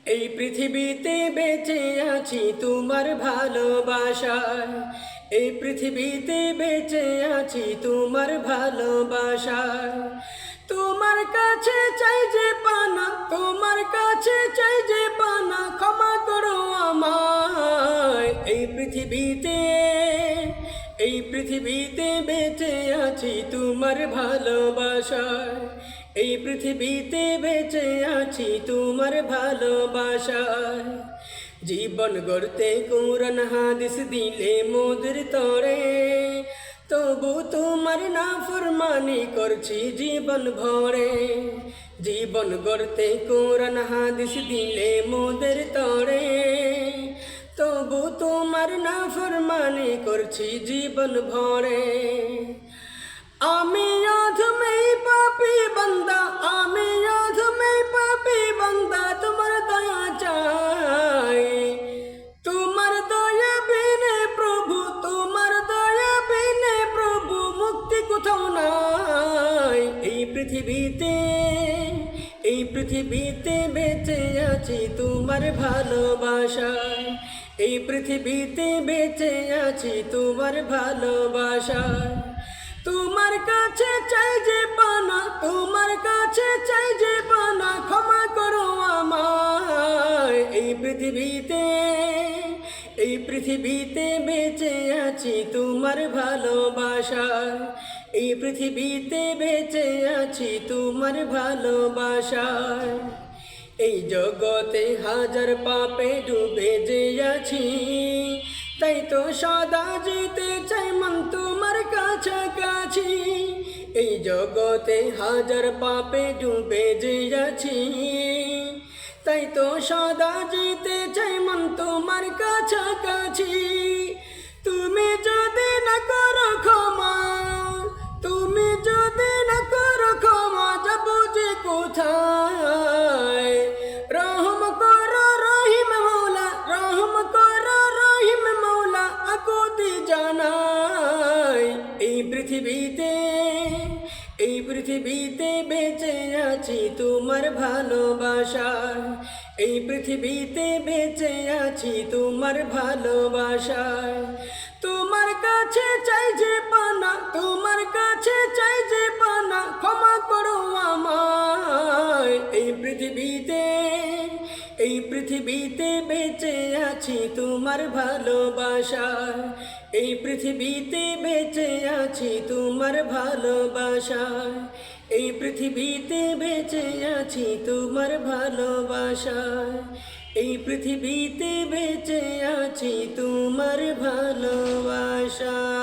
এই পৃথিবীতে বেঁচে আছি তোমার ভালোবাসায়। এই পৃথিবীতে বেঁচে আছি তোমার ভালোবাসায়। তোমার কাছে চাই যে পানা, তোমার কাছে চাই যে পানা, ক্ষমা করো আমায়। এই পৃথিবীতে বেঁচে আছি তোমার ভালোবাসায়। এই পৃথিবীতে বেঁচে আছি তোমার ভালোবাসায়। জীবন গড়তে কোরআন হাদিস দিলে মোদের তরে, তবু তোমার নাফরমানি করছি জীবন ভরে। জীবন গড়তে কোরআন হাদিস দিলে মোদের তরে, তবু তোমার নাফরমানি করছি জীবন ভরে। আমি অধমে পাপী বান্দা, আমি অধমে পাপী বান্দা, তোমার দয়া চাই। তোমার দয়া বিনে প্রভু, তোমার দয়া বিনে প্রভু, মুক্তি কোথাও নাই। এই পৃথিবীতে বেঁচে আছি তোমার ভালোবাসায়। এই পৃথিবীতে বেঁচে আছি তোমার ভালোবাসায়। তোমার কাছে চাই যে পানা, তোমার কাছে চাই যে পানা, ক্ষমা করো আমায়। এই পৃথিবীতে বেঁচে আছি তোমার ভালোবাসায়। এই পৃথিবীতে বেঁচে আছি তোমার ভালোবাসায়। এই জগতে হাজার পাপে ডুবে যে আছি, তাই তো সদা যেতে চাই মন তোমার কাছাকাছি। এই জগতে হাজার পাপে ডুবে যে আছি, তাই তো সদা যেতে চাই মন তোমার কাছাকাছি। তুমি যদি না করো ক্ষমা, তুমি যদি না করো ক্ষমা, যাবো যে কোথায়। রহম করো রহিম মৌলা, রহম করো রহিম মৌলা, আকুতি জানাই। এই পৃথিবীতে বেঁচে আছি তোমার ভালোবাসায়। এই পৃথিবীতে বেঁচে আছি তোমার ভালোবাসায়। তোমার কাছে চাই যে পানা, তোমার কাছে চাই যে পানা, ক্ষমা করো আমায়। এই পৃথিবীতে বেঁচে আছি তোমার ভালোবাসায়। এই পৃথিবীতে বেঁচে আছি তোমার ভালোবাসায়। এই পৃথিবীতে বেঁচে আছি তোমার ভালোবাসায়। এই পৃথিবীতে বেঁচে আছি তোমার ভালোবাসায়।